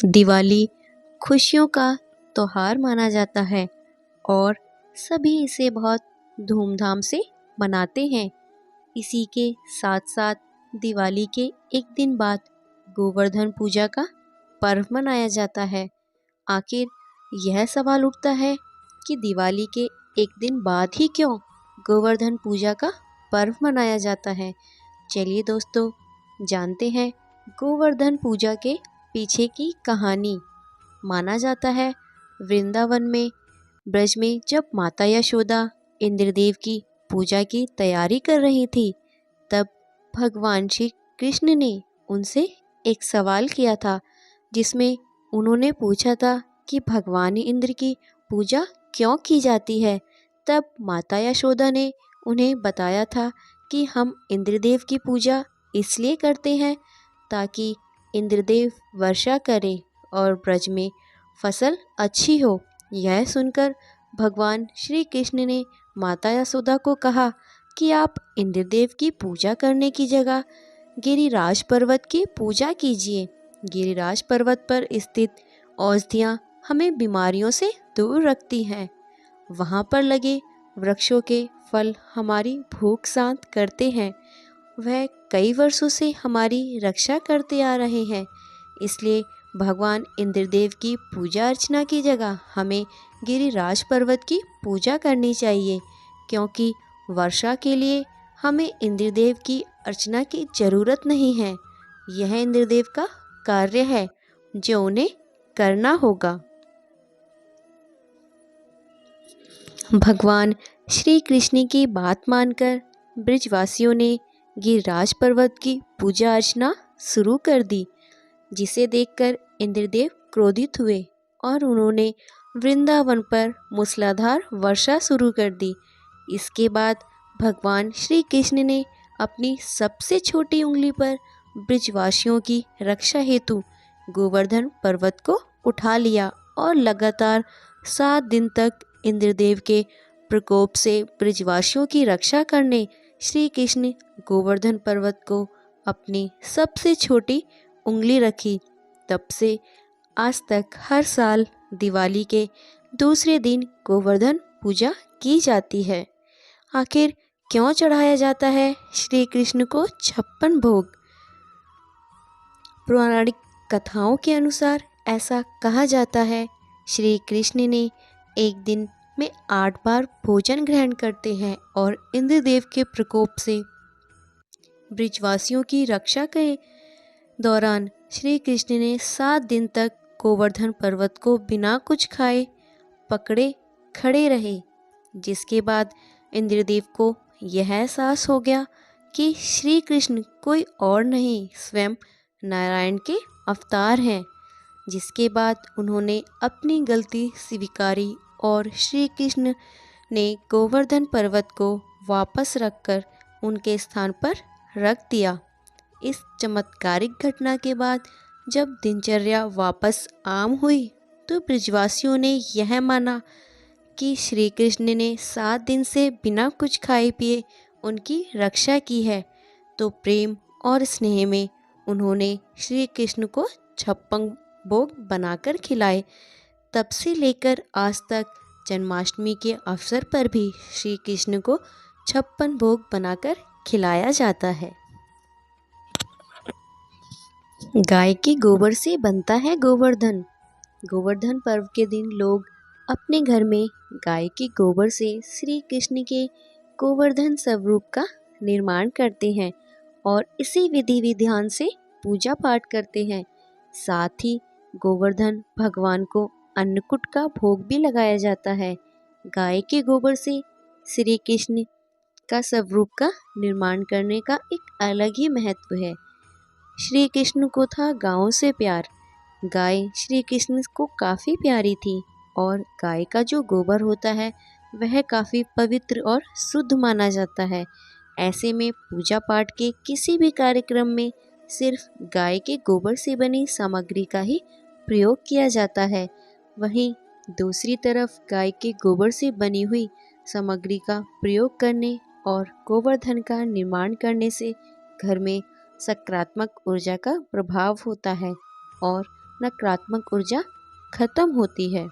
दिवाली खुशियों का त्योहार माना जाता है और सभी इसे बहुत धूमधाम से मनाते हैं। इसी के साथ साथ दिवाली के एक दिन बाद गोवर्धन पूजा का पर्व मनाया जाता है। आखिर यह सवाल उठता है कि दिवाली के एक दिन बाद ही क्यों गोवर्धन पूजा का पर्व मनाया जाता है। चलिए दोस्तों, जानते हैं गोवर्धन पूजा के पीछे की कहानी। माना जाता है वृंदावन में ब्रज में जब माता यशोदा इंद्रदेव की पूजा की तैयारी कर रही थी, तब भगवान श्री कृष्ण ने उनसे एक सवाल किया था, जिसमें उन्होंने पूछा था कि भगवान इंद्र की पूजा क्यों की जाती है। तब माता यशोदा ने उन्हें बताया था कि हम इंद्रदेव की पूजा इसलिए करते हैं ताकि इंद्रदेव वर्षा करें और ब्रज में फसल अच्छी हो। यह सुनकर भगवान श्री कृष्ण ने माता यशोदा को कहा कि आप इंद्रदेव की पूजा करने की जगह गिरिराज पर्वत की पूजा कीजिए। गिरिराज पर्वत पर स्थित औषधियाँ हमें बीमारियों से दूर रखती हैं। वहाँ पर लगे वृक्षों के फल हमारी भूख शांत करते हैं। वह कई वर्षों से हमारी रक्षा करते आ रहे हैं। इसलिए भगवान इंद्रदेव की पूजा अर्चना की जगह हमें गिरिराज पर्वत की पूजा करनी चाहिए, क्योंकि वर्षा के लिए हमें इंद्रदेव की अर्चना की ज़रूरत नहीं है। यह इंद्रदेव का कार्य है जो उन्हें करना होगा। भगवान श्री कृष्ण की बात मानकर ब्रजवासियों ने गिरिराज पर्वत की पूजा अर्चना शुरू कर दी, जिसे देखकर इंद्रदेव क्रोधित हुए और उन्होंने वृंदावन पर मूसलाधार वर्षा शुरू कर दी। इसके बाद भगवान श्री कृष्ण ने अपनी सबसे छोटी उंगली पर ब्रजवासियों की रक्षा हेतु गोवर्धन पर्वत को उठा लिया और लगातार 7 दिन तक इंद्रदेव के प्रकोप से ब्रजवासियों की रक्षा करने श्री कृष्ण गोवर्धन पर्वत को अपनी सबसे छोटी उंगली रखी। तब से आज तक हर साल दिवाली के दूसरे दिन गोवर्धन पूजा की जाती है। आखिर क्यों चढ़ाया जाता है श्री कृष्ण को 56 भोग? पौराणिक कथाओं के अनुसार ऐसा कहा जाता है, श्री कृष्ण ने एक दिन में 8 बार भोजन ग्रहण करते हैं और इंद्रदेव के प्रकोप से ब्रजवासियों की रक्षा के दौरान श्री कृष्ण ने 7 दिन तक गोवर्धन पर्वत को बिना कुछ खाए पकड़े खड़े रहे। जिसके बाद इंद्रदेव को यह एहसास हो गया कि श्री कृष्ण कोई और नहीं, स्वयं नारायण के अवतार हैं। जिसके बाद उन्होंने अपनी गलती स्वीकारी और श्री कृष्ण ने गोवर्धन पर्वत को वापस रखकर उनके स्थान पर रख दिया। इस चमत्कारिक घटना के बाद जब दिनचर्या वापस आम हुई, तो ब्रजवासियों ने यह माना कि श्री कृष्ण ने 7 दिन से बिना कुछ खाए पिए उनकी रक्षा की है। तो प्रेम और स्नेह में उन्होंने श्री कृष्ण को 56 भोग बनाकर खिलाए। तब से लेकर आज तक जन्माष्टमी के अवसर पर भी श्री कृष्ण को 56 भोग बनाकर खिलाया जाता है। गाय के गोबर से बनता है गोवर्धन। गोवर्धन पर्व के दिन लोग अपने घर में गाय के गोबर से श्री कृष्ण के गोवर्धन स्वरूप का निर्माण करते हैं और इसी विधि विधान से पूजा पाठ करते हैं। साथ ही गोवर्धन भगवान को अन्नकूट का भोग भी लगाया जाता है। गाय के गोबर से श्री कृष्ण का स्वरूप का निर्माण करने का एक अलग ही महत्व है। श्री कृष्ण को था गायों से प्यार। गाय श्री कृष्ण को काफ़ी प्यारी थी और गाय का जो गोबर होता है वह काफ़ी पवित्र और शुद्ध माना जाता है। ऐसे में पूजा पाठ के किसी भी कार्यक्रम में सिर्फ गाय के गोबर से बनी सामग्री का ही प्रयोग किया जाता है। वहीं दूसरी तरफ गाय के गोबर से बनी हुई सामग्री का प्रयोग करने और गोवर्धन का निर्माण करने से घर में सकारात्मक ऊर्जा का प्रभाव होता है और नकारात्मक ऊर्जा खत्म होती है।